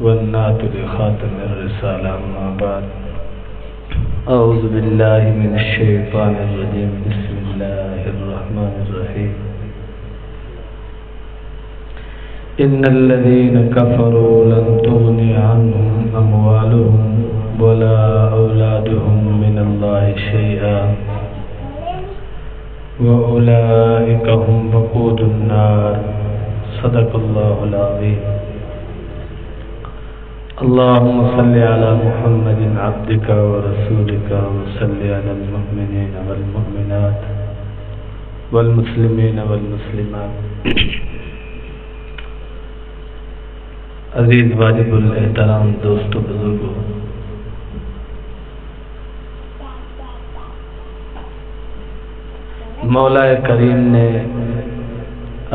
والنعت لخاتم الرسالة. أما بعد، أعوذ بالله من الشيطان الرجيم. بسم الله الرحمن الرحيم. إن الذين كفروا لن تغني عنهم أموالهم ولا أولادهم من الله شيئا وأولئك هم وقود النار. صدق الله العظيم. اللهم صل على محمد عبدك ورسولك وصل على المؤمنين والمؤمنات والمسلمين والمسلمات. عزیز واجب الاحترام دوستو بزرگو، مولا کریم نے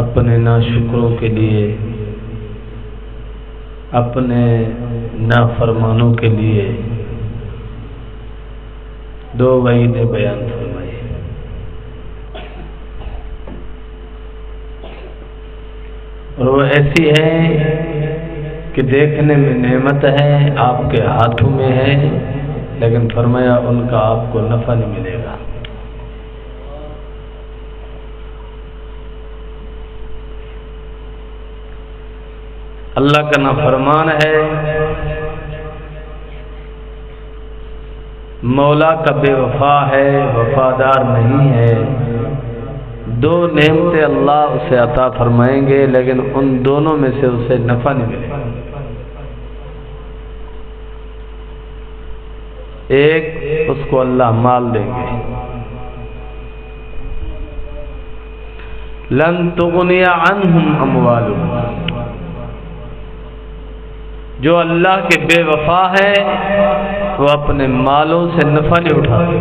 اپنے ناشکروں کے لیے، اپنے نافرمانوں کے لیے دو وعیدیں بیان فرمائی. اور وہ ایسی ہے کہ دیکھنے میں نعمت ہے، آپ کے ہاتھوں میں ہے، لیکن فرمایا ان کا آپ کو نفع نہیں ملے گا. اللہ کا نافرمان ہے، مولا کا بے وفا ہے، وفادار نہیں ہے. دو نعمتیں اللہ اسے عطا فرمائیں گے، لیکن ان دونوں میں سے اسے نفع نہیں ملے گا. ایک، اس کو اللہ مال دیں گے. لن تغنی عنہم اموالہم. جو اللہ کے بے وفا ہے وہ اپنے مالوں سے نفع نہیں اٹھاتے.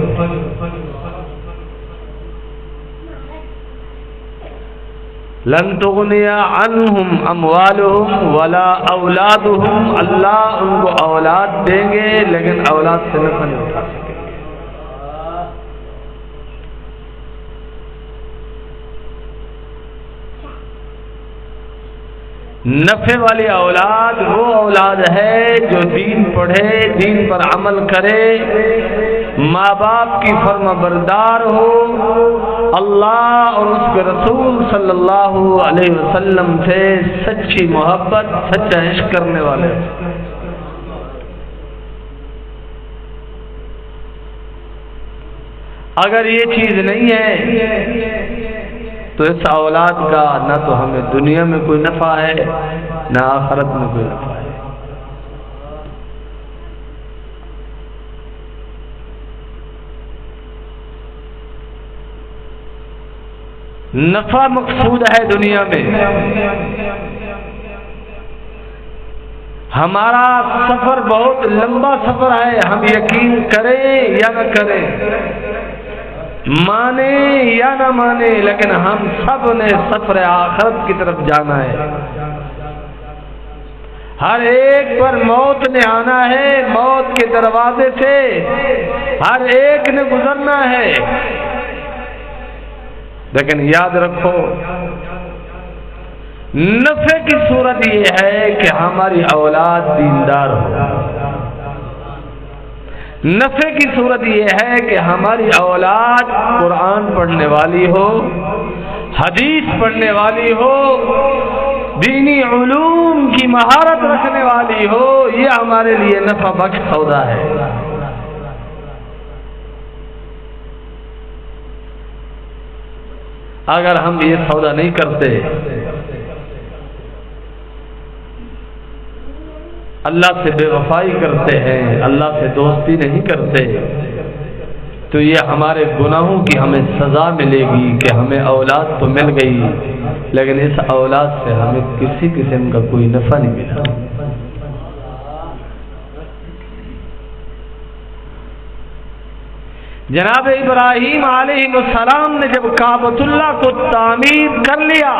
لن تغنی عنہم اموالہم ولا اولادہم. اللہ ان کو اولاد دیں گے لیکن اولاد سے نفع نہیں اٹھا سکیں گے. نفع والی اولاد وہ اولاد ہے جو دین پڑھے، دین پر عمل کرے، ماں باپ کی فرما بردار ہو، اللہ اور اس کے رسول صلی اللہ علیہ وسلم سے سچی محبت، سچا عشق کرنے والے. اگر یہ چیز نہیں ہے تو اس اولاد کا نہ تو ہمیں دنیا میں کوئی نفع ہے نہ آخرت میں کوئی نفع ہے. نفع مقصود ہے دنیا میں. ہمارا سفر بہت لمبا سفر ہے، ہم یقین کریں یا نہ کریں، مانے یا نہ مانے، لیکن ہم سب نے سفر آخرت کی طرف جانا ہے. ہر ایک پر موت نے آنا ہے، موت کے دروازے سے ہر ایک نے گزرنا ہے. لیکن یاد رکھو، نفع کی صورت یہ ہے کہ ہماری اولاد دیندار ہو. نفع کی صورت یہ ہے کہ ہماری اولاد قرآن پڑھنے والی ہو، حدیث پڑھنے والی ہو، دینی علوم کی مہارت رکھنے والی ہو. یہ ہمارے لیے نفع بخش سودا ہے. اگر ہم یہ سودا نہیں کرتے، اللہ سے بے وفائی کرتے ہیں، اللہ سے دوستی نہیں کرتے، تو یہ ہمارے گناہوں کی ہمیں سزا ملے گی کہ ہمیں اولاد تو مل گئی لیکن اس اولاد سے ہمیں کسی قسم کا کوئی نفع نہیں ملا. جناب ابراہیم علیہ السلام نے جب کعبۃ اللہ کو تعمیر کر لیا،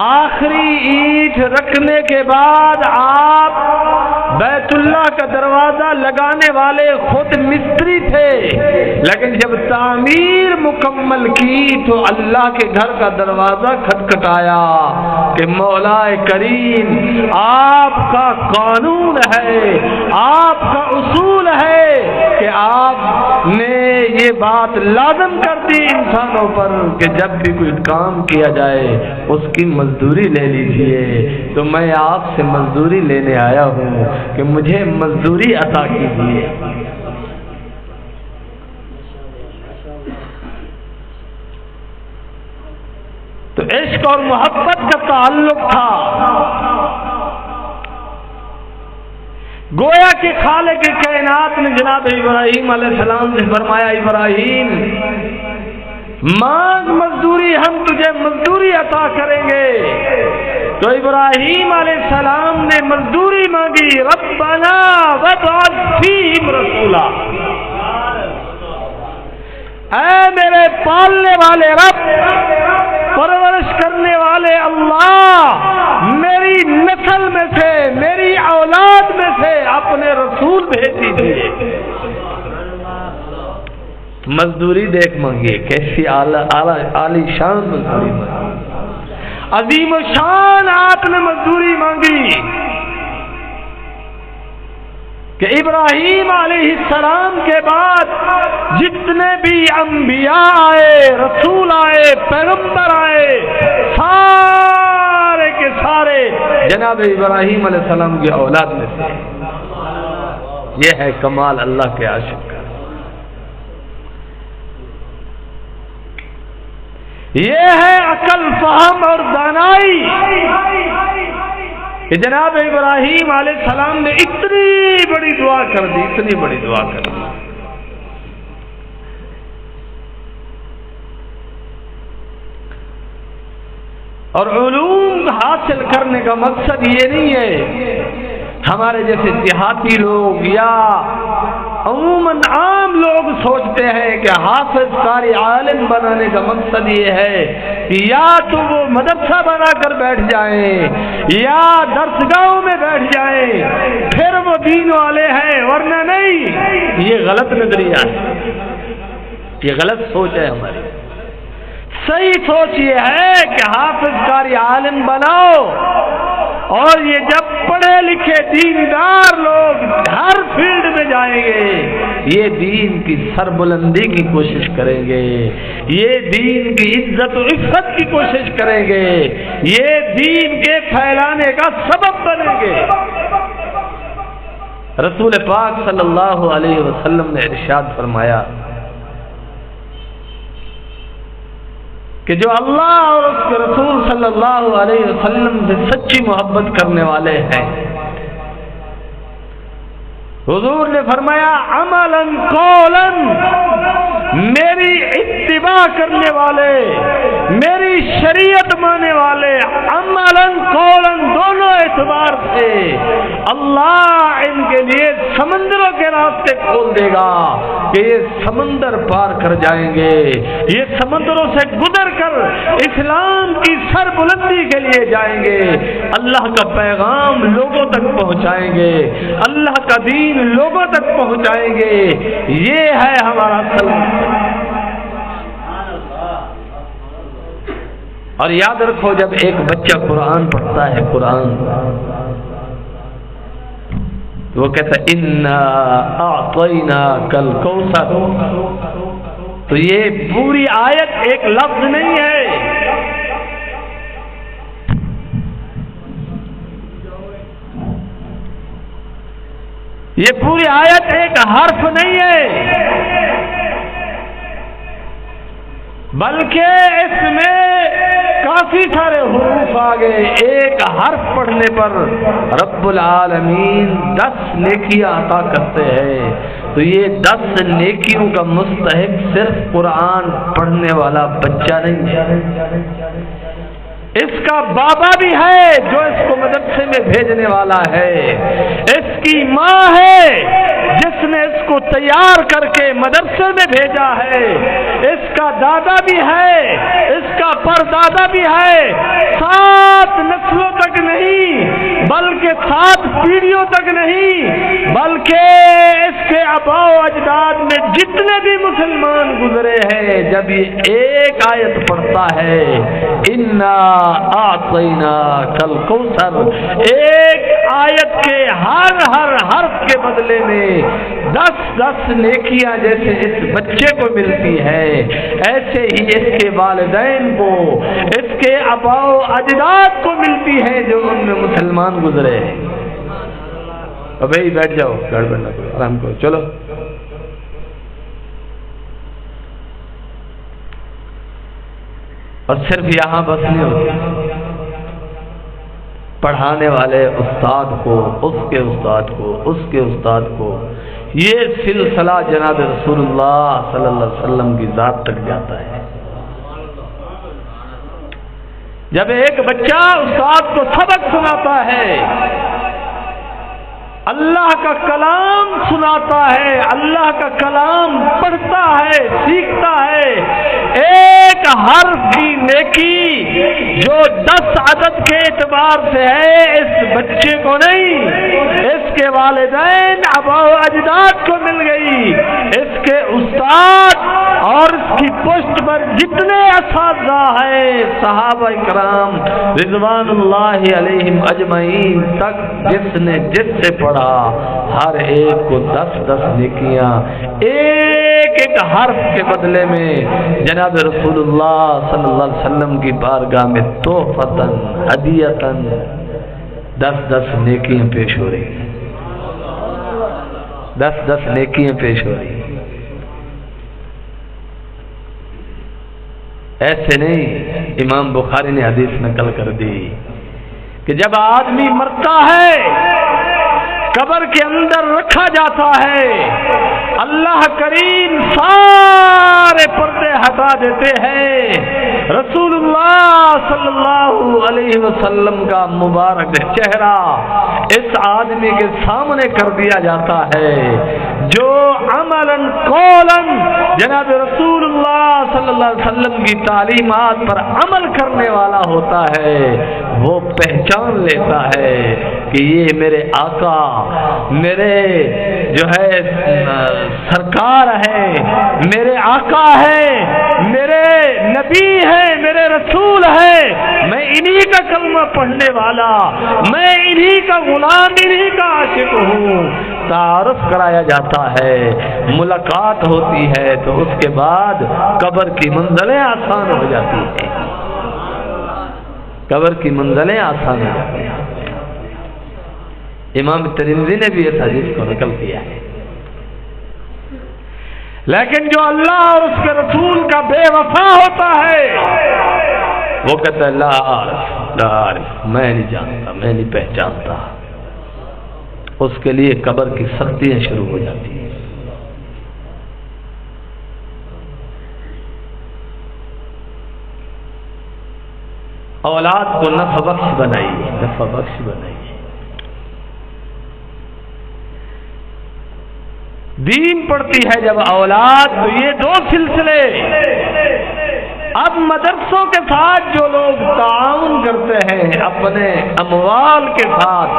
آخری اینٹ رکھنے کے بعد آپ بیت اللہ کا دروازہ لگانے والے خود مستری تھے، لیکن جب تعمیر مکمل کی تو اللہ کے گھر کا دروازہ کھٹکھٹایا کہ مولا کریم آپ کا قانون ہے، آپ کا اصول ہے کہ آپ نے یہ بات لازم کر دی انسانوں پر کہ جب بھی کوئی کام کیا جائے اس کی مزدوری لے لیجئے، تو میں آپ سے مزدوری لینے آیا ہوں کہ مجھے مزدوری عطا کیجیے۔ تو عشق اور محبت کا تعلق تھا، گویا کہ خالق کائنات نے جناب ابراہیم علیہ السلام سے فرمایا ابراہیم مانگ مزدوری، ہم تجھے مزدوری عطا کریں گے۔ تو ابراہیم علیہ السلام نے مزدوری مانگی، ربنا وابعث فیہم رسولا، اے میرے پالنے والے رب، پرورش کرنے والے اللہ، میری نسل میں سے، میری اولاد میں سے اپنے رسول بھیج دیجیے۔ مزدوری دیکھ مانگیے، کیسی عالی شان مزدوری مانگی، عظیم و شان آپ نے مزدوری مانگی کہ ابراہیم علیہ السلام کے بعد جتنے بھی انبیاء آئے، رسول آئے، پیغمبر آئے، سارے کے سارے جناب ابراہیم علیہ السلام کی اولاد میں سے۔ یہ ہے کمال اللہ کے عاشق کا، یہ ہے عقل، فہم اور دانائی کہ جناب ابراہیم علیہ السلام نے اتنی بڑی دعا کر دی، اتنی بڑی دعا کر دی۔ اور علوم حاصل کرنے کا مقصد یہ نہیں ہے ہمارے جیسے دیہاتی لوگ یا عموماً عام لوگ سوچتے ہیں کہ حافظ قاری عالم بنانے کا مقصد یہ ہے کہ یا تو وہ مدرسہ بنا کر بیٹھ جائیں یا درسگاہوں میں بیٹھ جائیں پھر وہ دین والے ہیں، ورنہ نہیں۔ یہ غلط نظریہ ہے، یہ غلط سوچ ہے ہماری۔ صحیح سوچ یہ ہے کہ حافظ قاری عالم بناؤ، اور یہ جب پڑھے لکھے دیندار لوگ ہر فیلڈ میں جائیں گے، یہ دین کی سربلندی کی کوشش کریں گے، یہ دین کی عزت و عفت کی کوشش کریں گے، یہ دین کے پھیلانے کا سبب بنیں گے۔ رسول پاک صلی اللہ علیہ وسلم نے ارشاد فرمایا کہ جو اللہ اور اس کے رسول صلی اللہ علیہ وسلم سے سچی محبت کرنے والے ہیں، حضور نے فرمایا عملاً قولاً، میری اتباع کرنے والے، میری شریعت ماننے والے، عملاً قولاً دونوں اعتبار سے اللہ ان کے لیے سمندروں کے راستے کھول دے گا کہ یہ سمندر پار کر جائیں گے، یہ سمندروں سے گزر کر اسلام کی سر بلندی کے لیے جائیں گے، اللہ کا پیغام لوگوں تک پہنچائیں گے، اللہ کا دین لوگوں تک پہنچائیں گے۔ یہ ہے ہمارا سلام۔ اور یاد رکھو جب ایک بچہ قرآن پڑھتا ہے، قرآن وہ کہتا ہے انا اعطیناک الکوثر، تو یہ پوری آیت ایک لفظ نہیں ہے، یہ پوری آیت ایک حرف نہیں ہے، بلکہ اس میں کافی سارے حروف آ گئے۔ ایک حرف پڑھنے پر رب العالمین 10 نیکیاں عطا کرتے ہیں، تو یہ 10 نیکیوں کا مستحق صرف قرآن پڑھنے والا بچہ نہیں ہے، اس کا بابا بھی ہے جو اس کو مدرسے میں بھیجنے والا ہے، اس کی ماں ہے جس نے اس کو تیار کر کے مدرسے میں بھیجا ہے، اس کا دادا بھی ہے، اس کا پردادا بھی ہے، 7 نسلوں تک نہیں بلکہ کے 7 پیڑھیوں تک نہیں بلکہ اس کے آبا و اجداد میں جتنے بھی مسلمان گزرے ہیں، جب یہ ایک آیت پڑھتا ہے انا اعطیناک الکوثر، ایک آیت کے ہر حرف کے بدلے میں 10 نیکیاں جیسے اس بچے کو ملتی ہے، ایسے ہی اس کے والدین کو، اس کے آبا و اجداد کو ملتی ہے جو ان میں مسلمان گزرے ہیں۔ اب بھائی بیٹھ جاؤ، گڑبڑ نہ کرو، آرام کرو، چلو۔ اور صرف یہاں بس نہیں ہوتی، پڑھانے والے استاد کو، اس کے استاد کو، اس کے استاد کو، یہ سلسلہ جناب رسول اللہ صلی اللہ علیہ وسلم کی ذات تک جاتا ہے۔ جب ایک بچہ استاد کو سبق سناتا ہے، اللہ کا کلام سناتا ہے، اللہ کا کلام پڑھتا ہے، سیکھتا ہے، ایک حرف کی نیکی جو 10 عدد کے اعتبار سے ہے، اس بچے کو نہیں، اس کے والدین آبا و اجداد کو مل گئی، اس کے استاد اور اس کی پشت پر جتنے اساتذہ ہیں، صحابہ کرام رضوان اللہ علیہم اجمعین تک، جس نے جس سے پڑھا ہر ایک کو 10 نیکیاں ایک حرف کے بدلے میں جناب رسول اللہ صلی اللہ علیہ وسلم کی بارگاہ میں تحفتاً ہدیتاً 10 نیکیاں پیش ہو رہی ہیں، 10 نیکیاں پیش ہو رہی ہیں۔ ایسے نہیں، امام بخاری نے حدیث نقل کر دی کہ جب آدمی مرتا ہے، قبر کے اندر رکھا جاتا ہے، اللہ کریم سارے پردے ہٹا دیتے ہیں، رسول اللہ صلی اللہ علیہ وسلم کا مبارک چہرہ اس آدمی کے سامنے کر دیا جاتا ہے جو عملاً قولاً جناب رسول اللہ صلی اللہ علیہ وسلم کی تعلیمات پر عمل کرنے والا ہوتا ہے، وہ پہچان لیتا ہے کہ یہ میرے آقا، میرے جو ہے سرکار ہے، میرے آقا ہے، میرے نبی ہے، میرے رسول ہے، میں انہی کا کلمہ پڑھنے والا، میں انہی کا غلام، انہی کا عاشق ہوں۔ تعارف کرایا جاتا ہے، ملاقات ہوتی ہے، تو اس کے بعد قبر کی منزلیں آسان ہو جاتی ہیں، قبر کی منزلیں آسان ہو جاتی ہیں۔ امام ترمذی نے بھی اس حدیث کو نقل کیا ہے۔ لیکن جو اللہ اور اس کے رسول کا بے وفا ہوتا ہے، وہ کہتا ہے لا عارف، میں نہیں جانتا، میں نہیں پہچانتا، اس کے لیے قبر کی سختیاں شروع ہو جاتی ہیں۔ اولاد کو نفع بخش بنائیے، نفع بخش بنائیے۔ دین پڑھتی ہے جب اولاد، تو یہ 2 سلسلے اب مدرسوں کے ساتھ جو لوگ تعاون کرتے ہیں اپنے اموال کے ساتھ،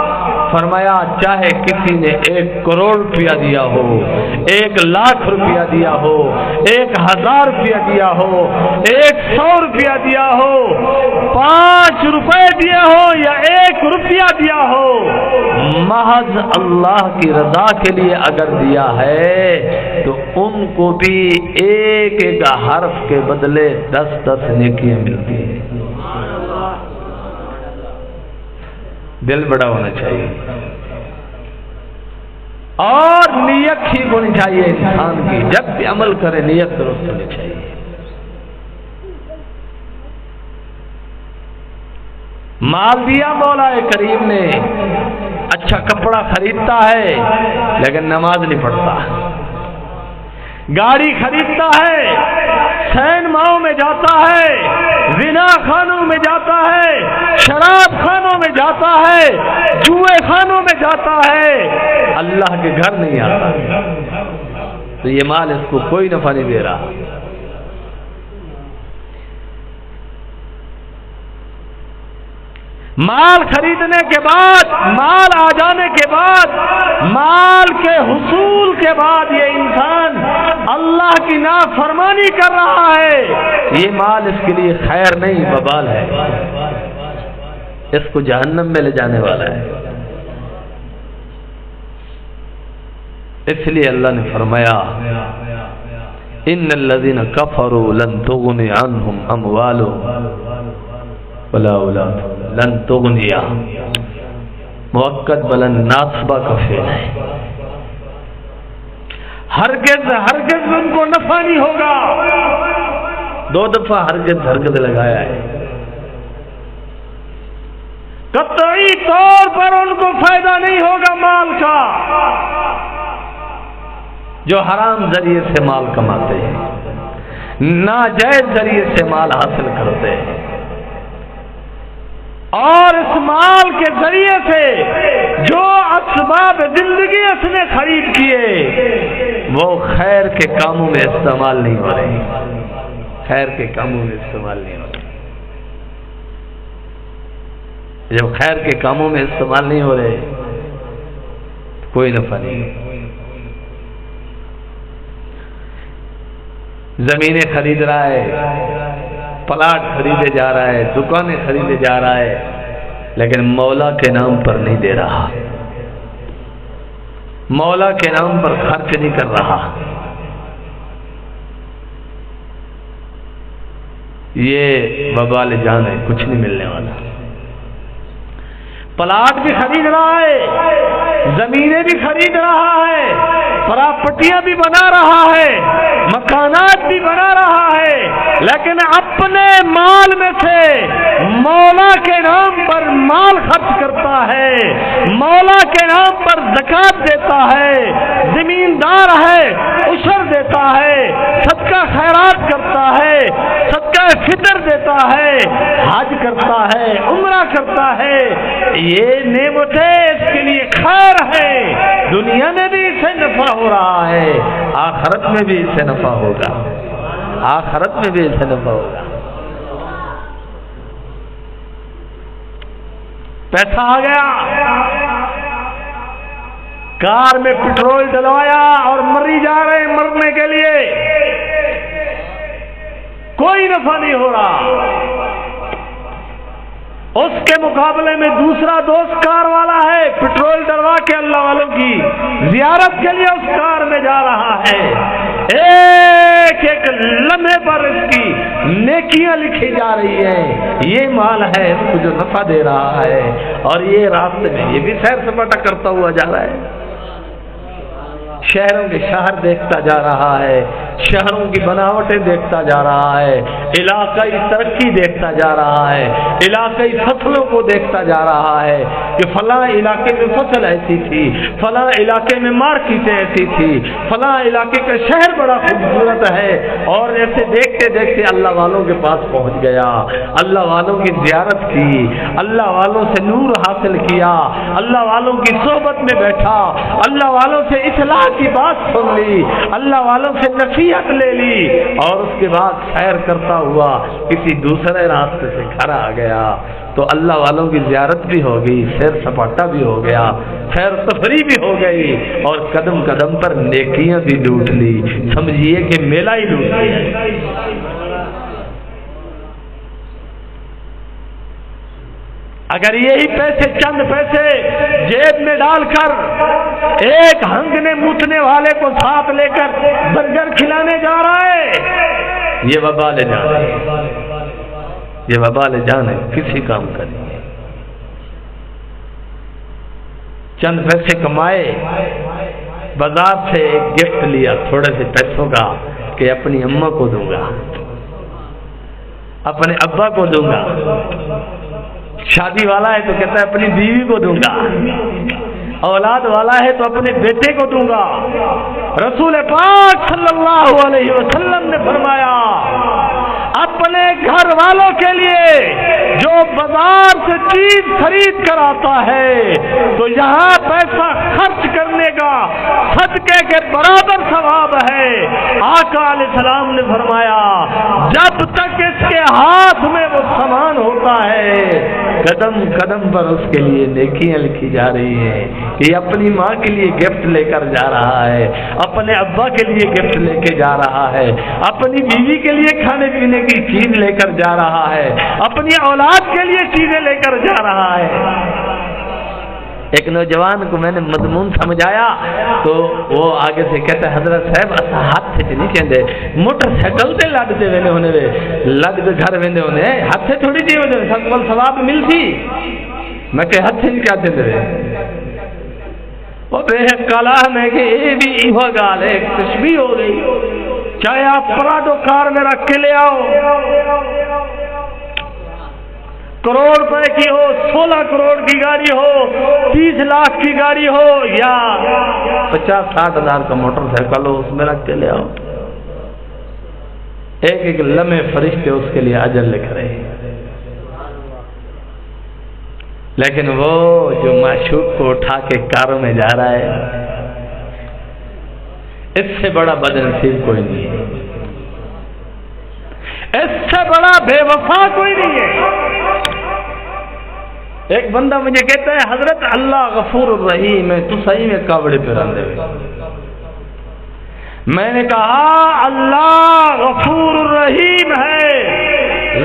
فرمایا چاہے کسی نے 1 کروڑ روپیہ دیا ہو، 1 لاکھ روپیہ دیا ہو، 1000 روپیہ دیا ہو، 100 روپیہ دیا ہو، 5 روپے دیا ہو یا 1 روپیہ دیا ہو، محض اللہ کی رضا کے لیے اگر دیا ہے تو ان کو بھی ایک حرف کے بدلے 10 نیکیاں ملتی ہیں۔ دل بڑا ہونا چاہیے اور نیت ٹھیک ہونی چاہیے انسان کی، جب بھی عمل کرے نیت درست ہونی چاہیے۔ مال دیا مولا کریم نے، اچھا کپڑا خریدتا ہے لیکن نماز نہیں پڑھتا، گاڑی خریدتا ہے، سینماؤں میں جاتا ہے، زنا خانوں میں جاتا ہے، شراب خانوں میں جاتا ہے، جوئے خانوں میں جاتا ہے، اللہ کے گھر نہیں آتا، تو یہ مال اس کو کوئی نفع نہیں دے رہا۔ مال خریدنے کے بعد، مال آ جانے کے بعد، مال کے حصول کے بعد یہ انسان اللہ کی نافرمانی کر رہا ہے، یہ مال اس کے لیے خیر نہیں، وبال ہے، اس کو جہنم میں لے جانے والا ہے۔ اس لیے اللہ نے فرمایا ان الذين كفروا لن تغني عنهم اموالهم ولا اولادهم لن تغني، مؤکد بلند ناصبہ کا فعل ہے، ہرگز ہرگز ان کو نفع نہیں ہوگا، 2 دفعہ ہرگز لگایا ہے، قطعی طور پر ان کو فائدہ نہیں ہوگا مال کا، جو حرام ذریعے سے مال کماتے ہیں، ناجائز ذریعے سے مال حاصل کرتے ہیں، اور اس مال کے ذریعے سے جو اسباب زندگی اس نے خرید کیے وہ خیر کے کاموں میں استعمال نہیں ہو رہے، خیر کے کاموں میں استعمال نہیں ہو رہے۔ جب خیر کے کاموں میں استعمال نہیں ہو رہے کوئی نفع نہیں۔ زمینیں خرید رہا ہے، پلاٹ خریدے جا رہا ہے، دکانیں خریدے جا رہا ہے، لیکن مولا کے نام پر نہیں دے رہا، مولا کے نام پر خرچ نہیں کر رہا، یہ وبال جان ہے، کچھ نہیں ملنے والا۔ پلاٹ بھی خرید رہا ہے، زمینیں بھی خرید رہا ہے، پراپرٹیاں بھی بنا رہا ہے، مکانات بھی بنا رہا ہے، لیکن اپنے مال میں سے مولا کے نام پر مال خرچ کرتا ہے، مولا کے نام پر زکات دیتا ہے، زمیندار ہے عشر دیتا ہے، صدقہ خیرات کرتا ہے، صدقہ فطر دیتا ہے، حج کرتا ہے، عمرہ کرتا ہے، یہ نعمتیں اس کے لیے خیر ہے، دنیا میں بھی اسے نفع ہو رہا ہے، آخرت میں بھی اسے نفع ہوگا، آخرت میں بھی اسے نفع ہوگا۔ پیسہ آ گیا، کار میں پٹرول ڈلوایا اور مری جا رہے ہیں مرنے کے لیے، کوئی نفع نہیں ہو رہا۔ اس کے مقابلے میں دوسرا دوست کار والا ہے، پٹرول ڈلوا کے اللہ والوں کی زیارت کے لیے اس کار میں جا رہا ہے، ایک ایک لمحے پر اس کی نیکیاں لکھی جا رہی ہیں، یہ مال ہے اس کو جو نفع دے رہا ہے، اور یہ راستے میں یہ بھی سیر سپاٹا کرتا ہوا جا رہا ہے، شہروں کے شہر دیکھتا جا رہا ہے، شہروں کی بناوٹیں دیکھتا جا رہا ہے، علاقائی ترقی دیکھتا جا رہا ہے، علاقائی فصلوں کو دیکھتا جا رہا ہے کہ فلاں علاقے میں فصل ایسی تھی، فلاں علاقے میں مارکیٹیں ایسی تھی، فلاں علاقے کا شہر بڑا خوبصورت ہے، اور ایسے دیکھتے دیکھتے اللہ والوں کے پاس پہنچ گیا، اللہ والوں کی زیارت کی، اللہ والوں سے نور حاصل کیا، اللہ والوں کی صحبت میں بیٹھا، اللہ والوں سے اصلاح کی بات سن لی، اللہ والوں سے نصیحت لے لی، اور اس کے بعد سیر کرتا ہوا کسی دوسرے راستے سے گھر آ گیا، تو اللہ والوں کی زیارت بھی ہو گئی، سیر سپاٹا بھی ہو گیا، سیر تفریح بھی ہو گئی، اور قدم قدم پر نیکیاں بھی لوٹ لی، سمجھیے کہ میلہ ہی لوٹ لیا۔ اگر یہی پیسے، چند پیسے جیب میں ڈال کر ایک ہنگنے موتنے والے کو ساتھ لے کر برگر کھلانے جا رہا ہے، یہ وبال جان ہے، یہ وبال جان ہے، کسی کام کا نہیں ہے۔ چند پیسے کمائے، بازار سے ایک گفٹ لیا تھوڑے سے پیسوں کا کہ اپنی اماں کو دوں گا، اپنے ابا کو دوں گا، شادی والا ہے تو کہتا ہے اپنی بیوی کو دوں گا، اولاد والا ہے تو اپنے بیٹے کو دوں گا۔ رسول پاک صلی اللہ علیہ وسلم نے فرمایا اپنے گھر والوں کے لیے جو بازار سے چیز خرید کر آتا ہے تو یہاں پیسہ خرچ کرنے کا صدقے کے برابر ثواب ہے۔ آقا علیہ السلام نے فرمایا جب تک اس کے ہاتھ میں وہ سامان ہوتا ہے قدم قدم پر اس کے لیے نیکیاں لکھی جا رہی ہیں کہ اپنی ماں کے لیے گفٹ لے کر جا رہا ہے، اپنے ابا کے لیے گفٹ لے کے جا رہا ہے، اپنی بیوی کے لیے کھانے پینے کی چیز لے کر جا رہا ہے، اپنی اولاد کے لیے چیزیں لے کر جا رہا ہے۔ ایک نوجوان کو میں نے مضمون سمجھایا تو وہ آگے سے کہتا ہے حضرت صاحب اسا ہاتھ سے نہیں کہندے موٹر سائیکل تے لڈتے ویندے ہونے وے لڈ کے گھر ویندے ہونے ہاتھ سے تھوڑی جی ہوندے سب کو ثواب ملسی۔ میں کہ ہاتھ سے کیا دے دے وہ بے کلام ہے کہ یہ بھی ایہو گال ہے، تشبیہ ہو گئی۔ چاہے آپ پراڈو کار میں رکھ کے لے آؤ، کروڑ روپے کی ہو، 16 کروڑ کی گاڑی ہو، 30 لاکھ کی گاڑی ہو یا 50-60 ہزار کا موٹر سائیکل ہو، اس میں رکھ کے لے آؤ، ایک ایک لمحے فرشتے اس کے لیے اجر لکھ رہے ہیں۔ لیکن وہ جو معشوق کو اٹھا کے کاروں میں جا رہا ہے اس سے بڑا بدنصیب کوئی نہیں ہے، اس سے بڑا بے وفا کوئی نہیں ہے۔ ایک بندہ مجھے کہتا ہے حضرت اللہ غفور الرحیم ہے، تو صحیح میں کاوڑے پہ رہنے ہوئے۔ میں نے کہا اللہ غفور الرحیم ہے،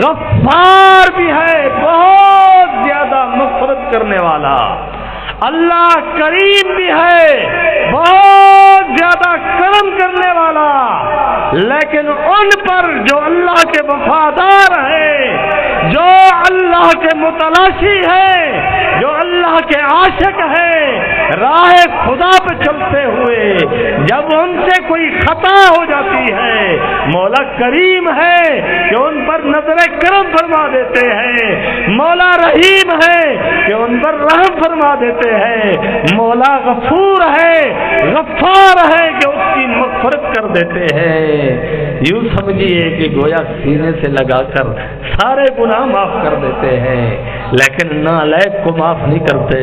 غفار بھی ہے، بہت زیادہ مغفرت کرنے والا، اللہ کریم بھی ہے، بہت زیادہ کرم کرنے والا، لیکن ان پر جو اللہ کے وفادار ہیں، جو اللہ کے متلاشی ہیں، جو اللہ کے عاشق ہیں، راہ خدا پہ چلتے ہوئے جب ان سے کوئی خطا ہو جاتی ہے مولا کریم ہے کہ ان پر نظر کرم فرما دیتے ہیں، مولا رحیم ہے کہ ان پر رحم فرما دیتے ہیں، مولا غفور ہے، غفار ہے کہ اس کی مغفرت کر دیتے ہیں۔ یوں سمجھیے کہ گویا سینے سے لگا کر سارے گناہ معاف کر دیتے ہیں، لیکن نالائق کو معاف نہیں کرتے،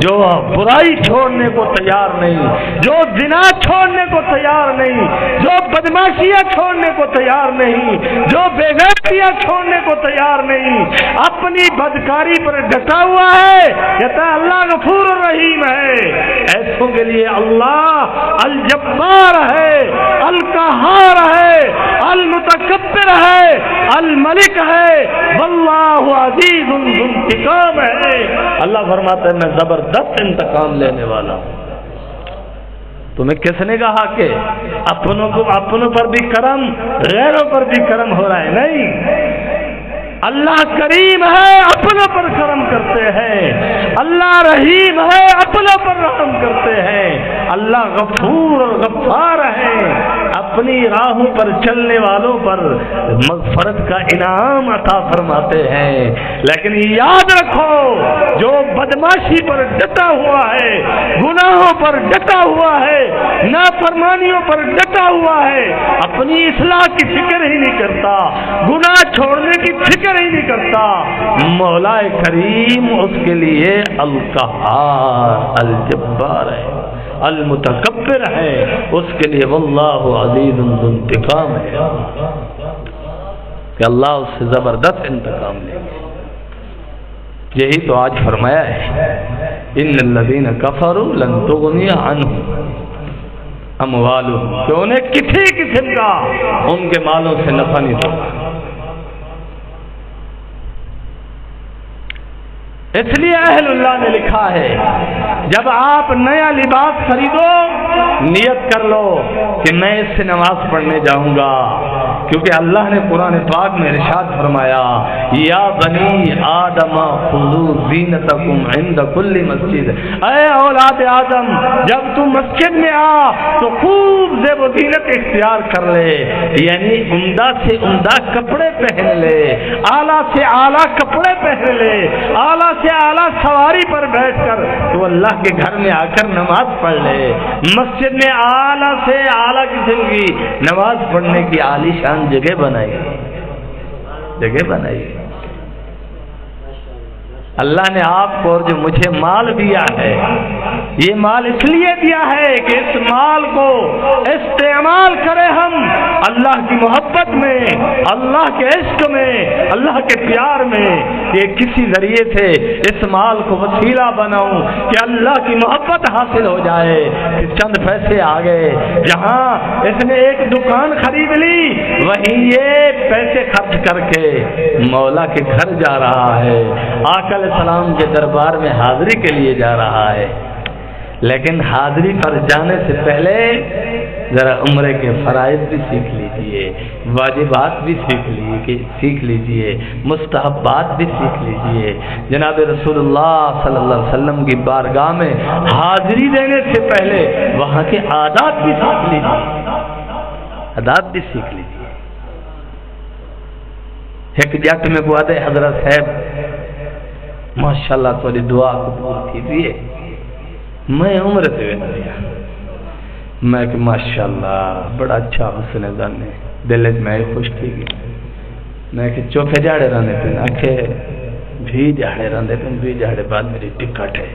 جو برائی چھوڑنے کو تیار نہیں، جو زنا چھوڑنے کو تیار نہیں، جو بدماشیاں چھوڑنے کو تیار نہیں، جو بے غیرتیاں چھوڑنے کو تیار نہیں، اپنی بدکاری پر ڈٹا ہوا ہے، کہتا ہے اللہ غفور الرحیم ہے۔ ایسوں کے لیے اللہ الجبار ہے، القہار ہے، المتکبر ہے، الملک ہے، واللہ عزیز ذو انتقام ہے۔ اللہ فرماتا ہے میں زبردست انتقام لینے والا ہوں۔ تمہیں کس نے کہا کہ اپنوں پر بھی کرم غیروں پر بھی کرم ہو رہا ہے؟ نہیں، اللہ کریم ہے، اپنوں پر کرم کرتے ہیں، اللہ رحیم ہے، اپنوں پر رحم کرتے ہیں، اللہ غفور اور غفار ہے، اپنی راہوں پر چلنے والوں پر مغفرت کا انعام عطا فرماتے ہیں۔ لیکن یاد رکھو جو بدماشی پر ڈٹا ہوا ہے، گناہوں پر ڈٹا ہوا ہے، نافرمانیوں پر ڈٹا ہوا ہے، اپنی اصلاح کی فکر ہی نہیں کرتا، گناہ چھوڑنے کی فکر ہی نہیں کرتا، مولا کریم اس کے لیے القہار الجبار ہے، المتکبر ہے، اس کے لیے واللہ عزیز ذو انتقام ہے کہ اللہ اس سے زبردست انتقام لے گا۔ یہی تو آج فرمایا ہے ان الذین کفروا لن تغنی عنہم اموالہم، کہ انہیں کسی قسم کا ان کے مالوں سے نفع نہیں ہوگا۔ اس لیے اہل اللہ نے لکھا ہے جب آپ نیا لباس خریدو نیت کر لو کہ میں اس سے نماز پڑھنے جاؤں گا، کیونکہ اللہ نے قرآن پاک میں ارشاد فرمایا یا بنی آدم خذوا زینتکم عند کل مسجد، اے اولاد آدم جب تم مسجد میں آ تو خوب زیب و زینت اختیار کر لے، یعنی عمدہ سے عمدہ کپڑے پہن لے، اعلیٰ سے اعلیٰ کپڑے پہن لے، اعلیٰ سے اعلیٰ سواری پر بیٹھ کر تو اللہ کے گھر میں آ کر نماز پڑھ لے۔ مسجد میں اعلیٰ سے اعلیٰ قسم کی نماز پڑھنے کی عالی شان جگہ بنائی، جگہ بنائی۔ اللہ نے آپ کو اور جو مجھے مال دیا ہے، یہ مال اس لیے دیا ہے کہ اس مال کو استعمال کریں ہم اللہ کی محبت میں، اللہ کے عشق میں، اللہ کے پیار میں، کہ کسی ذریعے سے اس مال کو وسیلہ بناؤں کہ اللہ کی محبت حاصل ہو جائے۔ کہ چند پیسے آ گئے، جہاں اس نے ایک دکان خرید لی، وہیں یہ پیسے خرچ کر کے مولا کے گھر جا رہا ہے، آقا علیہ السلام کے دربار میں حاضری کے لیے جا رہا ہے۔ لیکن حاضری پر جانے سے پہلے ذرا عمرے کے فرائض بھی سیکھ لیجئے، واجبات بھی سیکھ لیجئے، مستحبات بھی سیکھ لیجئے۔ جناب رسول اللہ صلی اللہ علیہ وسلم کی بارگاہ میں حاضری دینے سے پہلے وہاں کے عادات بھی سیکھ لیجئے۔ ایک جٹ میں کو آدھے حضرت صاحب ماشاءاللہ تھوڑی دعا قبول تھی دیئے، میں عمر سے ویسا میں کہ ماشاءاللہ بڑا اچھا حسن زن ہے، دل میں خوش تھی گئی، میں کہ چوکھے جاڑے رہنے پہ آنکھے بھی جاڑے بعد میری ٹکٹ ہے،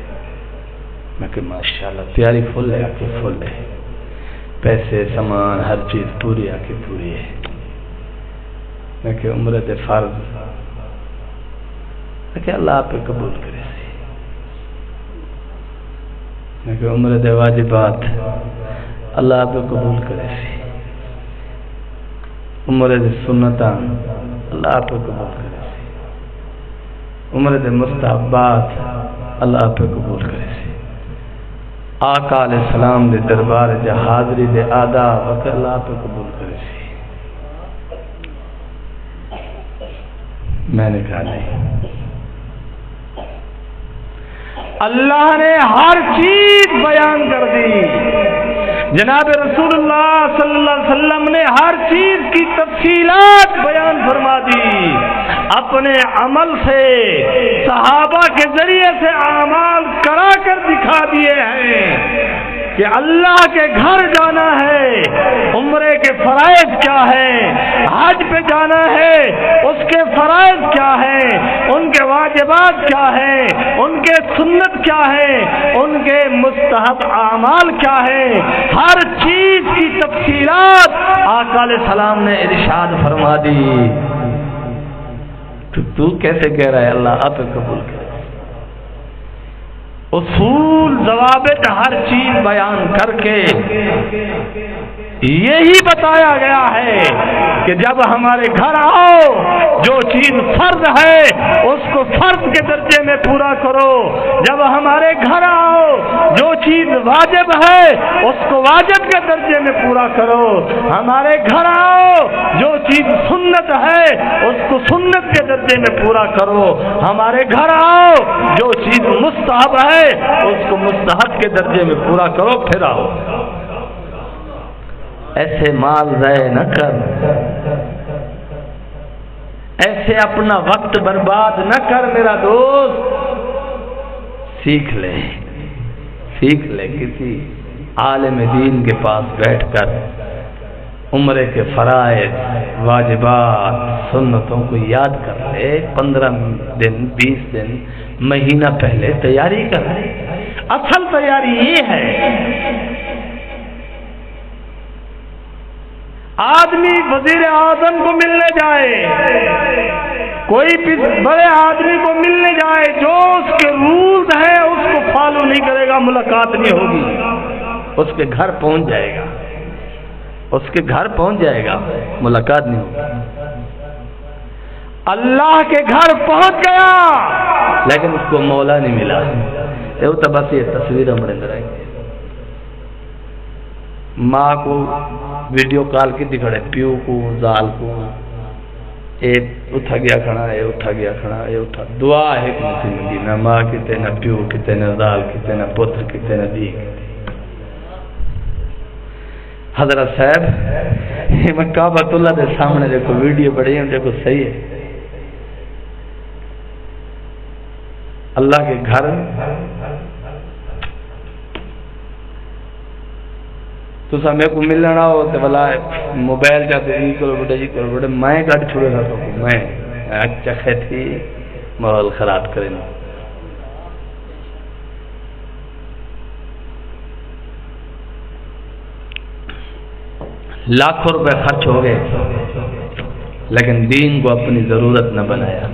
میں کہ ماشاءاللہ تیاری فل ہے، آنکھیں فل ہے، پیسے سامان ہر چیز پوری آنکھیں پوری ہے، میں کہ عمر دے فرض میں کہ اللہ آپ قبول کرے سی، میں کہ عمر دے واجبات اللہ آپ قبول کرے سی، عمر دے سنتاں اللہ آپ قبول کرے سی، عمر دے مستحبات اللہ آپ قبول کرے سی، آقا علیہ السلام دے دربار جا حاضری دے آداب اللہ آپ قبول کرے سی۔ میں نے کہا نہیں، اللہ نے ہر چیز بیان کر دی، جناب رسول اللہ صلی اللہ علیہ وسلم نے ہر چیز کی تفصیلات بیان فرما دی، اپنے عمل سے صحابہ کے ذریعے سے اعمال کرا کر دکھا دیے ہیں کہ اللہ کے گھر جانا ہے، عمرے کے فرائض کیا ہیں، حج پہ جانا ہے اس کے فرائض کیا ہیں، ان کے واجبات کیا ہیں، ان کے سنت کیا ہے، ان کے مستحب اعمال کیا ہیں، ہر چیز کی تفصیلات آقا علیہ السلام نے ارشاد فرما دی۔ تو کیسے کہہ رہا ہے اللہ آپ قبول کرے؟ اصول ضوابط ہر چیز بیان کر کے یہی بتایا گیا ہے کہ جب ہمارے گھر آؤ جو چیز فرض ہے اس کو فرض کے درجے میں پورا کرو، جب ہمارے گھر آؤ جو چیز واجب ہے اس کو واجب کے درجے میں پورا کرو، ہمارے گھر آؤ جو چیز سنت ہے اس کو سنت کے درجے میں پورا کرو، ہمارے گھر آؤ جو چیز مستحب ہے اس کو مستحب کے درجے میں پورا کرو، پھر آؤ۔ ایسے مال ضائع نہ کر، ایسے اپنا وقت برباد نہ کر میرا دوست، سیکھ لے کسی عالم دین کے پاس بیٹھ کر عمرے کے فرائض واجبات سنتوں کو یاد کر لے، 15 دن 20 دن مہینہ پہلے تیاری کر لے۔ اصل تیاری یہ ہے، آدمی وزیر اعظم کو ملنے جائے، کوئی بڑے آدمی کو ملنے جائے، جو اس کے رولز ہیں اس کو فالو نہیں کرے گا ملاقات نہیں ہوگی، اس کے گھر پہنچ جائے گا ملاقات نہیں ہوگی۔ اللہ کے گھر پہنچ گیا لیکن اس کو مولا نہیں ملا، یہ تو بس یہ تصویر ہم اندر آئیں گے، ماں کو ویڈیو کال کی دکھڑے، پیو کو زال کو، اے اٹھا گیا کھڑا، اے اٹھا گیا کھڑا، اے اٹھا، دعا ہے کہ نسی مندی، نہ ماں کتے، نہ پیو کتے، نہ زال کتے، نہ پتر کتے، نہ دی کتے۔ حضرت صاحب میں کعبۃ اللہ دے سامنے دیکھو ویڈیو بڑی ہیں، دیکھو صحیح ہے، اللہ کے گھر تو سامنے کو ملنا ہو تو بلا موبائل چاہتے جی کرو بڑے میں گاڑی چھوڑے رہا تو میں اچھا تھی ماحول خراب کریں لاکھوں روپے خرچ ہو گئے لیکن دین کو اپنی ضرورت نہ بنایا.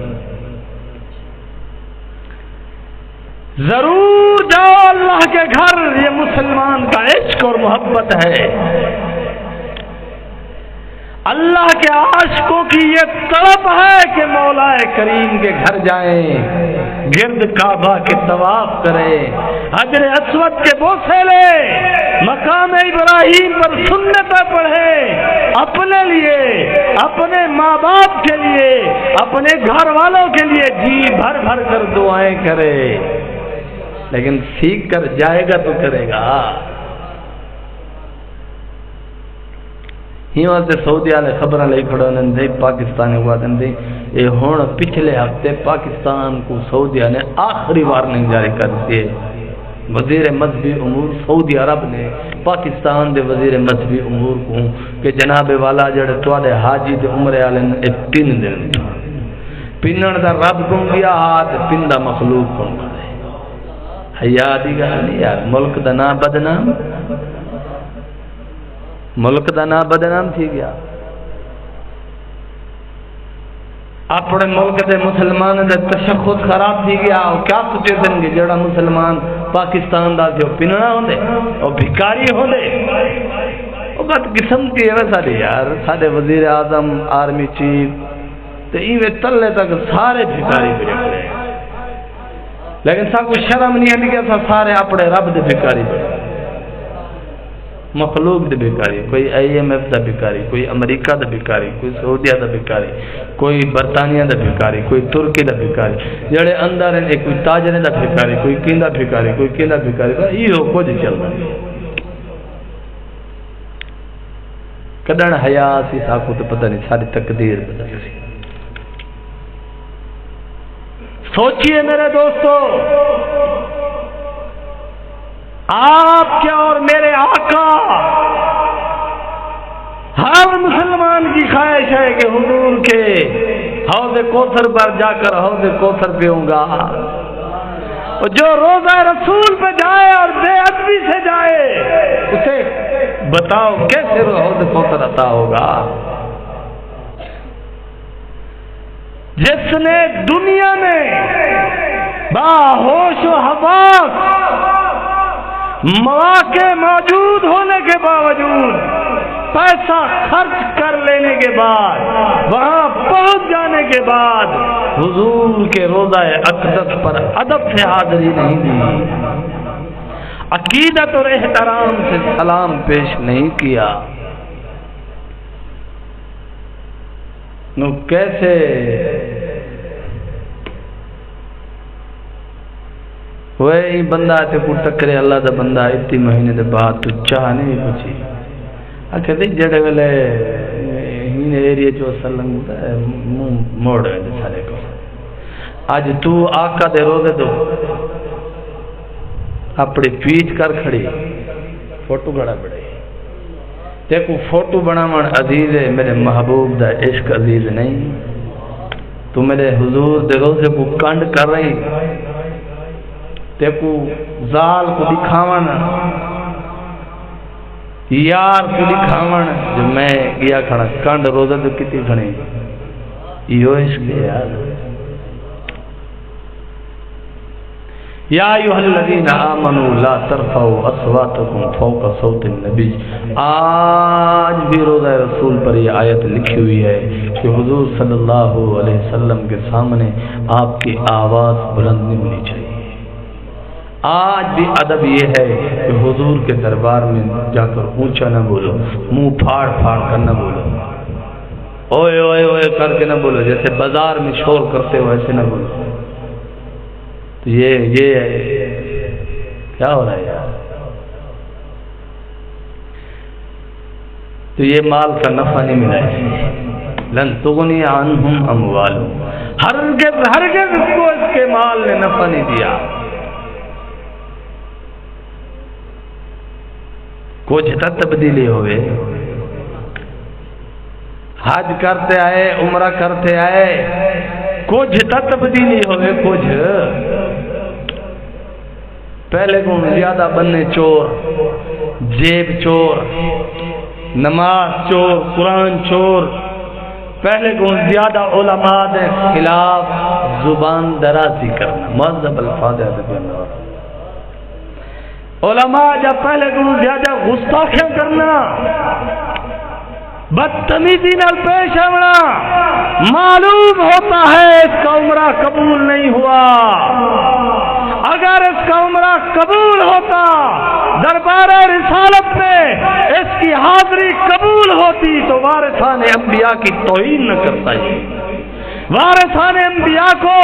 ضرور جاؤ اللہ کے گھر، یہ مسلمان کا عشق اور محبت ہے. اللہ کے عاشقوں کی یہ طلب ہے کہ مولا کریم کے گھر جائیں، گرد کعبہ کے طواف کریں، حجر اسود کے بوسے لیں، مقام ابراہیم پر سنتیں پڑھیں، اپنے لیے، اپنے ماں باپ کے لیے، اپنے گھر والوں کے لیے جی بھر بھر کر دعائیں کرے. لیکن سیکھ کر جائے گا تو کرے گا. ہی واسطے سعودی والے خبراں لے کھڑے نے پاکستان ہوا دے یہ ہن پچھلے ہفتے پاکستان کو سعودی نے آخری وارننگ جاری کر دی ہے. وزیر مذہبی امور سعودی عرب نے پاکستان دے وزیر مذہبی امور کو کہ جناب والا جڑے تواڈے حاجی تے عمرے والے نے پن دین پنن دا رب کو گیا ہاتھ پندا مخلوق کو حیا دی گل نہیں یار. ملک دا نام بدنام، ملک دا نام بدنام تھی گیا. اپنے ملک دے مسلمان دے تشخص خراب تھی گیا. وہ کیا سوچے سن گے جڑا مسلمان پاکستان دا جو پننا ہوندے او بھکاری ہوندے. وہ بات قسم کی ہے سارے یار، سارے وزیر اعظم، آرمی چیف تے ایویں تلے تک سارے بھکاری بنے کھڑے. لیکن سب کو شرم نہیں آتی کہ سارے اپنے رب دے بھکاری بنے، مخلوق دے بھکاری. کوئی IMF دا بھکاری، کوئی امریکہ دا بھکاری، کوئی سعودیہ دا بھکاری، کوئی برطانیہ دا بھکاری، کوئی ترکی دا بھکاری. جڑے اندر ہیں کوئی تاجرے دا بھکاری، کوئی کیندا بھکاری، کوئی کیندا بھکاری. یہ کچھ چل رہا ہے. کدن حیا سی ساکو تو پتہ نہیں ساری تقدیر بدل سی. سوچئے میرے دوستو، آپ کیا اور میرے آقا، ہر مسلمان کی خواہش ہے کہ حضور کے حوض کوثر پر جا کر حوض کوثر پیوں گا. اور جو روزہ رسول پہ جائے اور بے ادبی سے جائے اسے بتاؤ کیسے حوض کوثر عطا ہوگا. جس نے دنیا میں باہوش و حواس مواقع موجود ہونے کے باوجود پیسہ خرچ کر لینے کے بعد وہاں پہنچ جانے کے بعد حضور کے روضہ اقدس پر ادب سے حاضری نہیں دی، عقیدت اور احترام سے سلام پیش نہیں کیا، نو کیسے وہی بندہ تے کو ٹکرے اللہ دا بندہ اتنی مہینے دے بعد تو چاہ نہیں پچھی آکھے دی جڑے ویلے ہین ایریے جو سلنگ موڑ گئے سارے کو. آج تو آقا دے روزے دو اپنی پیچھ کر کھڑی فوٹو گھڑا بڑے تے کو فوٹو بناون عزیز ہے، میرے محبوب دا عشق عزیز نہیں. تو میرے حضور دے روزے کو کنڈ کر رہی تے کو زال کو دکھاون، یار کو دکھاون جو میں گیا کھڑا کنڈ روزہ تو کتی کھڑے. یہ عشق ہے یار. یا ایھا الذین آمنوا لا ترفعوا اصواتکم فوق صوت النبی. آج بھی روزہ رسول پر یہ آیت لکھی ہوئی ہے کہ حضور صلی اللہ علیہ وسلم کے سامنے آپ کی آواز بلند نہیں ہونی چاہیے. آج بھی ادب یہ ہے کہ حضور کے دربار میں جا کر اونچا نہ بولو، منہ پھاڑ پھاڑ کر نہ بولو، اوئے اوئے اوئے کر کے نہ بولو، جیسے بازار میں شور کرتے ہو ایسے نہ بولو. تو یہ کیا ہو رہا ہے یار؟ تو یہ مال کا نفع نہیں ملا ہے. لن تغنی عنہم اموالہم، ہرگز کو اس کے مال نے نفع نہیں دیا. کچھ تبدیلی ہوئے، حج کرتے آئے، عمرہ کرتے آئے، کچھ تبدیلی ہوئے. کچھ پہلے کو زیادہ بننے چور، جیب چور، نماز چور، قرآن چور، پہلے کو زیادہ علماء دے خلاف زبان درازی کرنا، مذہب الفاظ ادب اللہ، علماء جب پہلے کو زیادہ گستاخیاں کرنا، بدتمیزی نال پیش آنا، معلوم ہوتا ہے اس کا عمرہ قبول نہیں ہوا۔ اگر اس کا عمرہ قبول ہوتا، دربار رسالت میں اس کی حاضری قبول ہوتی تو وارثان انبیاء کی توہین نہ کرتا ہے، وارثان انبیاء کو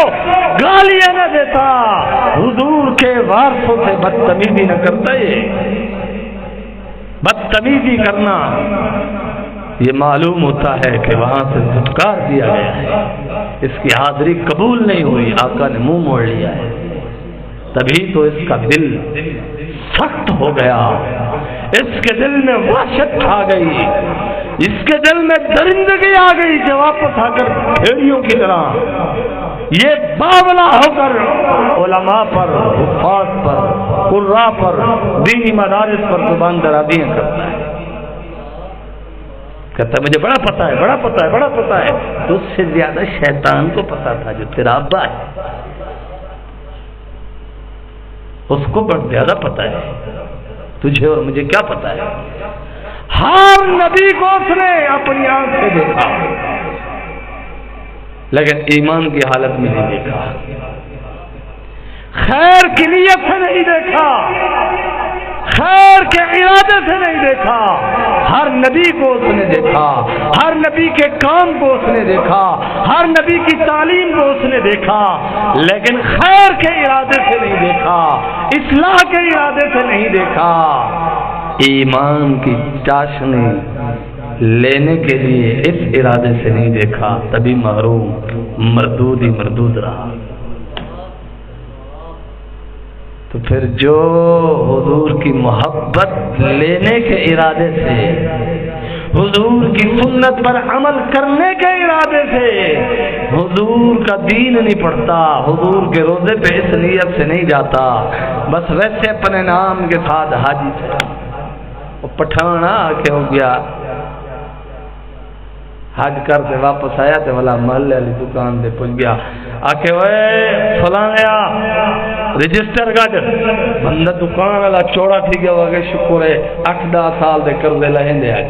گالیاں نہ دیتا، حضور کے وارثوں سے بدتمیزی نہ کرتا ہے۔ بدتمیزی کرنا یہ معلوم ہوتا ہے کہ وہاں سے دھتکار دیا گیا ہے، اس کی حاضری قبول نہیں ہوئی، آقا نے منہ موڑ لیا ہے، تبھی تو اس کا دل سخت ہو گیا، اس کے دل میں وحشت آ گئی، اس کے دل میں درندگی آ گئی کہ واپس آ کر بھیڑیوں کی طرح یہ باولا ہو کر علماء پر، حفاظ پر، قراء پر، دینی مدارس پر زبان درازیاں کرتا ہے، کہتا ہے مجھے بڑا پتہ ہے، بڑا پتہ ہے، بڑا پتہ ہے۔ تو اس سے زیادہ شیطان کو پتہ تھا جو تیرا ابا ہے، اس کو بڑا زیادہ پتہ ہے، تجھے اور مجھے کیا پتہ ہے؟ ہر نبی کو اس نے اپنی آنکھ سے دیکھا، لیکن ایمان کی حالت میں نہیں دیکھا، خیر کی نیت سے نہیں دیکھا، خیر کے ارادے سے نہیں دیکھا۔ ہر نبی کو اس نے دیکھا، ہر نبی کے کام کو اس نے دیکھا، ہر نبی کی تعلیم کو اس نے دیکھا، لیکن خیر کے ارادے سے نہیں دیکھا، اصلاح کے ارادے سے نہیں دیکھا، ایمان کی چاشنی لینے کے لیے اس ارادے سے نہیں دیکھا، تبھی محروم، مردود ہی مردود رہا۔ تو پھر جو حضور کی محبت لینے کے ارادے سے، حضور کی سنت پر عمل کرنے کے ارادے سے حضور کا دین نہیں پڑھتا، حضور کے روزے پہ اس نیت سے نہیں جاتا، بس ویسے اپنے نام کے ساتھ حاجی سے وہ پٹھان آ کے ہو گیا، حج کر کے واپس آیا تو والا محلے والی دکان دے پہنچ گیا، آ کے فلاں رجسٹر گج بندہ دکان والا چوڑا تھی گیا، کہ شکر ہے 8-10 سال دے قرضے لہندے آج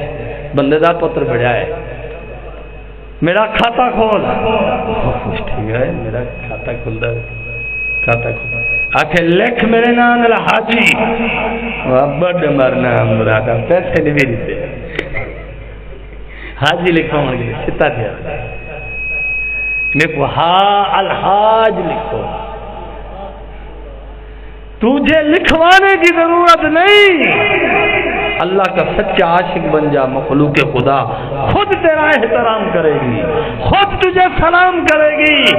بندے دا پتر بڑھیا ہے، میرا کھاتا کھول، ٹھیک ہے میرا کھاتا کھل دا، کھاتا کھول، آکھے لکھ میرے نام حاجی، بڑھ مرنا مرادا، پیسے نہیں بھی دیتے، حاجی لکھو گے ستا دیا، میرے کو ہاں الحاج لکھو، تجھے لکھوانے کی ضرورت نہیں، اللہ کا سچا عاشق بن جا، مخلوق خدا خود تیرا احترام کرے گی، خود تجھے سلام کرے گی،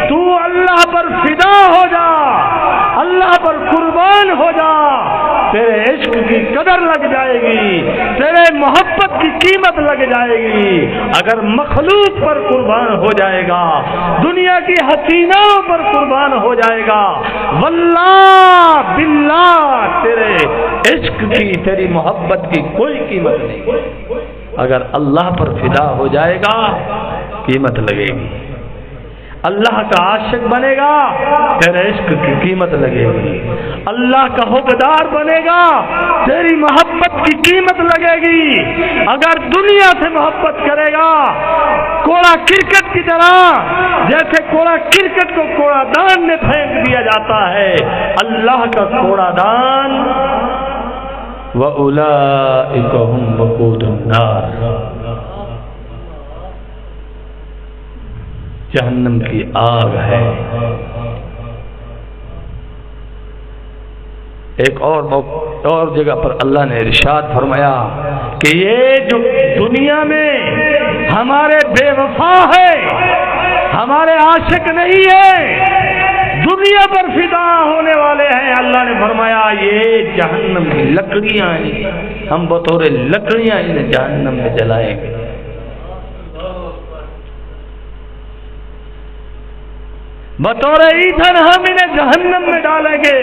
تو اللہ پر فدا ہو جا، اللہ پر قربان ہو جا، تیرے عشق کی قدر لگ جائے گی، تیرے محبت کی قیمت لگ جائے گی۔ اگر مخلوق پر قربان ہو جائے گا، دنیا کی حسیناؤں پر قربان ہو جائے گا، واللہ باللہ تیرے عشق کی، تیری محبت کی کوئی قیمت نہیں، اگر اللہ پر فدا ہو جائے گا قیمت لگے گی، اللہ کا عاشق بنے گا تیرے عشق کی قیمت لگے گی، اللہ کا حبدار بنے گا تیری محبت کی قیمت لگے گی۔ اگر دنیا سے محبت کرے گا کوڑا کرکٹ کی طرح، جیسے کوڑا کرکٹ کو کوڑا دان میں پھینک دیا جاتا ہے، اللہ کا کوڑا دان وَأُولَئِكَ هُمْ وَقُودُ النَّارِ، جہنم کی آگ ہے۔ ایک اور جگہ پر اللہ نے ارشاد فرمایا کہ یہ جو دنیا میں ہمارے بے وفا ہے، ہمارے عاشق نہیں ہے، دنیا پر فدا ہونے والے ہیں، اللہ نے فرمایا یہ جہنم کی لکڑیاں ہیں، ہم بطور لکڑیاں انہیں جہنم میں جلائیں گے۔ بطور ایندھن ہم انہیں جہنم میں ڈالیں گے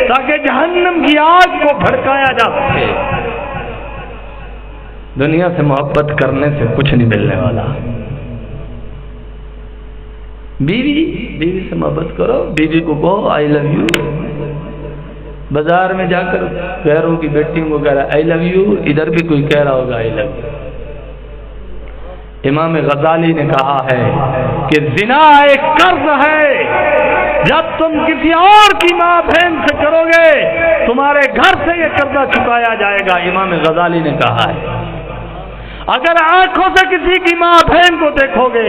تاکہ جہنم کی آگ کو بھڑکایا جا سکے۔ دنیا سے محبت کرنے سے کچھ نہیں ملنے والا. بیوی سے محبت کرو. بیوی کو کہو آئی لو یو. بازار میں جا کر غیروں کی بیٹیوں کو کہہ رہا آئی لو یو, ادھر بھی کوئی کہہ رہا ہوگا آئی لو یو. امام غزالی نے کہا ہے کہ زنا ایک قرض ہے, جب تم کسی اور کی ماں بہن سے کرو گے تمہارے گھر سے یہ قرضہ چکایا جائے گا. امام غزالی نے کہا ہے اگر آنکھوں سے کسی کی ماں بہن کو دیکھو گے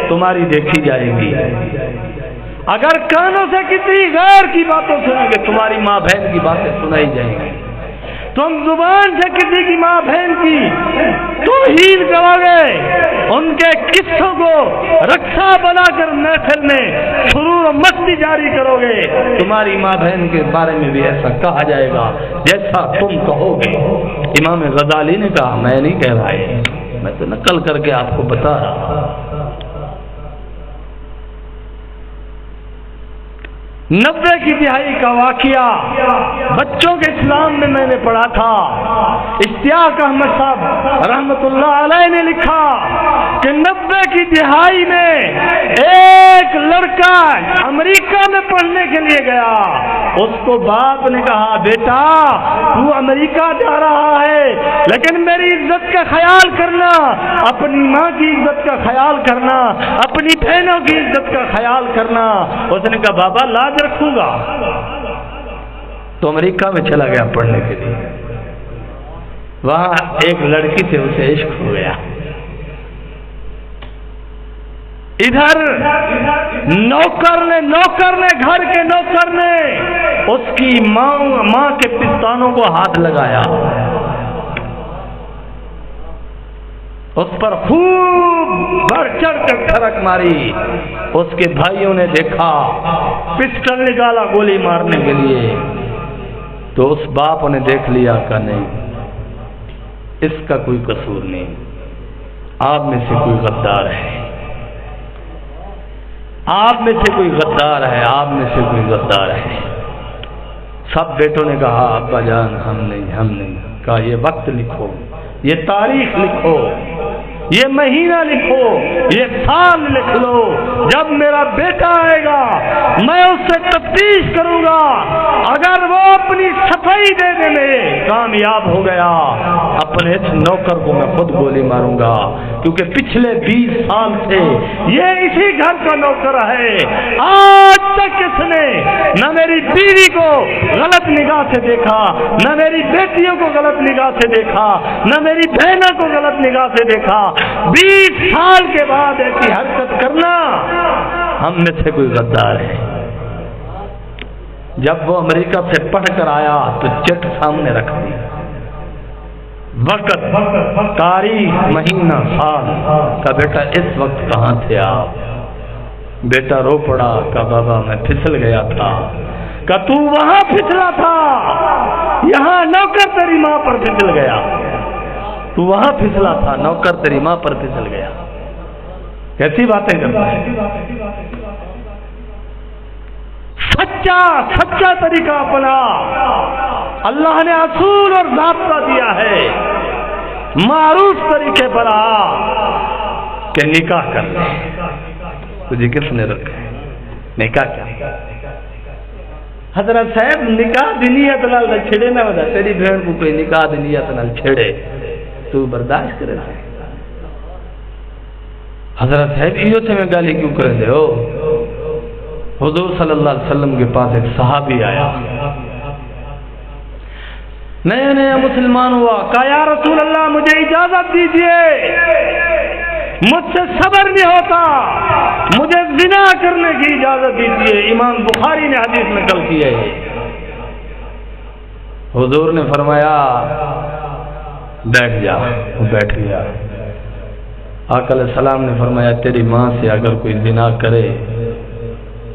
تمہاری دیکھی جائے گی. اگر کانوں سے کسی غیر کی باتوں سنو گے تمہاری ماں بہن کی باتیں سنائی جائیں گی. تم زبان سے کسی کی ماں بہن کی توہین کرو گے, ان کے قصوں کو رکشا بنا کر محفل میں سرور و مستی جاری کرو گے, تمہاری ماں بہن کے بارے میں بھی ایسا کہا جائے گا جیسا تم کہو گے. امام غزالی نے کہا میں نہیں کہہ رہا ہے, میں تو نقل کر کے آپ کو بتا رہا. 90 کی دہائی کا واقعہ بچوں کے اسلام میں نے پڑھا تھا. اشتیاق احمد صاحب رحمت اللہ علیہ نے لکھا کہ 90 کی دہائی میں ایک لڑکا امریکہ میں پڑھنے کے لیے گیا. اس کو باپ نے کہا بیٹا تو امریکہ جا رہا ہے لیکن میری عزت کا خیال کرنا, اپنی ماں کی عزت کا خیال کرنا, اپنی بہنوں کی عزت کا خیال کرنا. اس نے کہا بابا لاج رکھوں گا. تو امریکہ میں چلا گیا پڑھنے کے لیے. وہاں ایک لڑکی سے اسے عشق ہو گیا. ادھر نوکر نے گھر کے نوکر نے اس کی ماں کے پستانوں کو ہاتھ لگایا, اس پر خوب بڑھ چڑھ کر دھڑک ماری. اس کے بھائیوں نے دیکھا, پسٹل نکالا گولی مارنے کے لیے. تو اس باپ نے دیکھ لیا کہ نہیں اس کا کوئی قصور نہیں, آپ میں سے کوئی غدار ہے, آپ میں سے کوئی غدار ہے, آپ میں سے کوئی غدار ہے. سب بیٹوں نے کہا ابا جان ہم نہیں. کہا یہ وقت لکھو, یہ تاریخ لکھو, یہ مہینہ لکھو, یہ سال لکھ لو. جب میرا بیٹا آئے گا میں اس سے تفتیش کروں گا, اگر وہ اپنی صفائی دینے میں کامیاب ہو گیا اپنے اس نوکر کو میں خود گولی ماروں گا, کیونکہ پچھلے 20 سال سے یہ اسی گھر کا نوکر ہے. آج تک اس نے نہ میری بیوی کو غلط نگاہ سے دیکھا, نہ میری بیٹیوں کو غلط نگاہ سے دیکھا, نہ میری بہنوں کو غلط نگاہ سے دیکھا. 20 سال کے بعد ایسی حرکت کرنا ہم میں سے کوئی غدار ہے. جب وہ امریکہ سے پڑھ کر آیا تو چٹ سامنے رکھ دی, وقت, تاریخ, مہینہ, سال. کا بیٹا اس وقت کہاں تھے آپ؟ بیٹا رو پڑا. کہ بابا میں پھسل گیا تھا. کہ تو وہاں پھسلا تھا, یہاں نوکر تیری ماں پر پھسل گیا. تو وہاں پھسلا تھا, نوکر تیری ماں پر پھسل گیا. کیسی باتیں کرتا ہے. سچا طریقہ اپنا. اللہ نے اصول اور ضابطہ دیا ہے, معروف طریقے پر آ کہ نکاح کر لے. تجھے کس نے رکھا ہے نکاح کیا؟ حضرت صاحب نکاح دنیت نال چھڑے نہ ہوتا. تیری بہن کو کوئی نکاح دنیت نال چھڑے تو برداشت کرے. حضرت صاحب یہ تھے میں گالی کیوں کر دے ہو؟ حضور صلی اللہ علیہ وسلم کے پاس ایک صحابی آیا, نیا مسلمان ہوا. کہا یا رسول اللہ مجھے اجازت دیجیے, مجھ سے صبر نہیں ہوتا, مجھے زنا کرنے کی اجازت دیجیے. امام بخاری نے حدیث نقل کی ہے. حضور نے فرمایا بیٹھ جا. وہ بیٹھ گیا. آقا علیہ السلام نے فرمایا تیری ماں سے اگر کوئی زنا کرے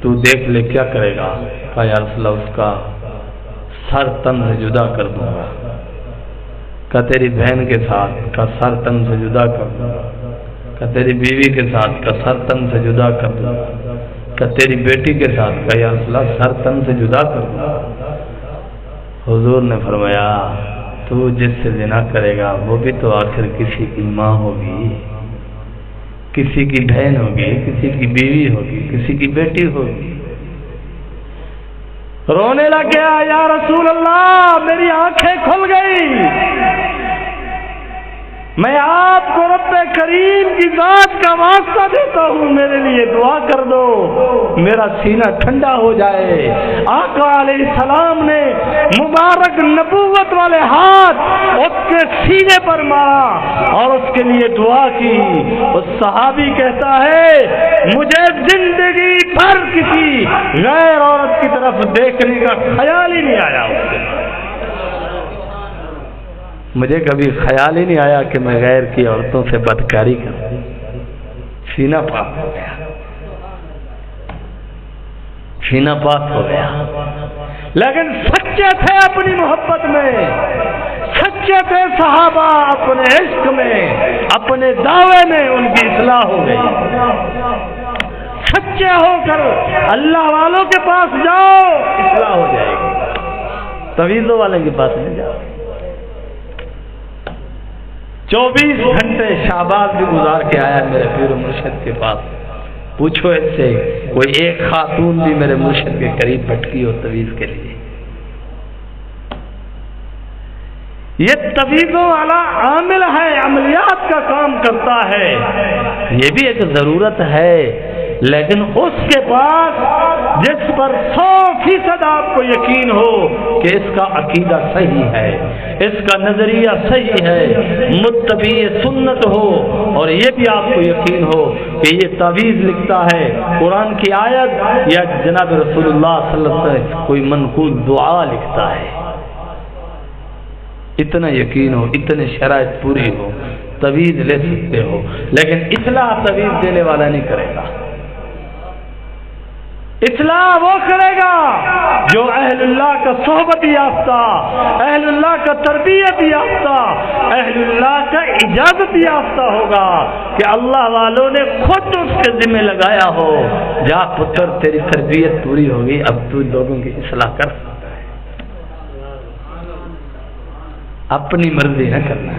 تو دیکھ لے کیا کرے گا. کہا یا رسول اللہ اس کا سر تن سے جدا کر دوں گا. کہا تیری بہن کے ساتھ؟ کہا سر تن سے جدا کر دوں گا. کہا تیری بیوی کے ساتھ؟ کہا سر تن سے جدا کر دوں گا. کہا تیری بیٹی کے ساتھ؟ کہا یا رسول اللہ سر تن سے جدا کر دوں گا. حضور نے فرمایا تو جس سے زنا کرے گا وہ بھی تو آخر کسی کی ماں ہوگی، کسی کی بہن ہوگی، کسی کی بیوی ہوگی، کسی کی بیٹی ہوگی۔ رونے لگ گیا، یا رسول اللہ میری آنکھیں کھل گئی، میں آپ کو رب کریم کی ذات کا واسطہ دیتا ہوں، میرے لیے دعا کر دو، میرا سینہ ٹھنڈا ہو جائے۔ آقا علیہ السلام نے مبارک نبوت والے ہاتھ اس کے سینے پر مارا اور اس کے لیے دعا کی۔ اس صحابی کہتا ہے مجھے زندگی بھر کسی غیر عورت کی طرف دیکھنے کا خیال ہی نہیں آیا، مجھے کبھی خیال ہی نہیں آیا کہ میں غیر کی عورتوں سے بدکاری کروں۔ سینہ پاک ہو گیا، سینہ پاک ہو گیا، لیکن سچے تھے اپنی محبت میں، سچے تھے صحابہ اپنے عشق میں، اپنے دعوے میں ان کی اصلاح ہو گئی۔ سچے ہو کر اللہ والوں کے پاس جاؤ، اصلاح ہو جائے گی، تویزوں والے کے پاس نہیں جاؤ۔ 24 گھنٹے شہباز بھی گزار کے آیا میرے پیر و مرشد کے پاس، پوچھو اس سے کوئی ایک خاتون بھی میرے مرشد کے قریب بھٹکی ہو تویز کے لیے۔ یہ تویزوں والا عامل ہے، عملیات کا کام کرتا ہے، یہ بھی ایک ضرورت ہے، لیکن اس کے پاس جس پر 100% آپ کو یقین ہو کہ اس کا عقیدہ صحیح ہے، اس کا نظریہ صحیح ہے، متبع سنت ہو، اور یہ بھی آپ کو یقین ہو کہ یہ تعویذ لکھتا ہے قرآن کی آیت یا جناب رسول اللہ صلی اللہ علیہ وسلم کوئی منقول دعا لکھتا ہے، اتنا یقین ہو، اتنے شرائط پوری ہو، تعویذ لے سکتے ہو، لیکن اصلاح تعویذ دینے والا نہیں کرے گا۔ اصلاح وہ کرے گا جو اہل اللہ کا صحبت یافتہ، اہل اللہ کا تربیت یافتہ، اہل اللہ کا اجازت یافتہ ہوگا کہ اللہ والوں نے خود اس کے ذمہ لگایا ہو، جا پتر تیری تربیت پوری ہوگی، اب تو لوگوں کی اصلاح کر سکتا ہے، اپنی مرضی نہ کرنا۔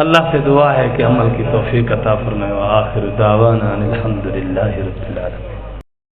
اللہ سے دعا ہے کہ عمل کی توفیق عطا فرمائے، وآخر دعوانا الحمدللہ رب العالمین۔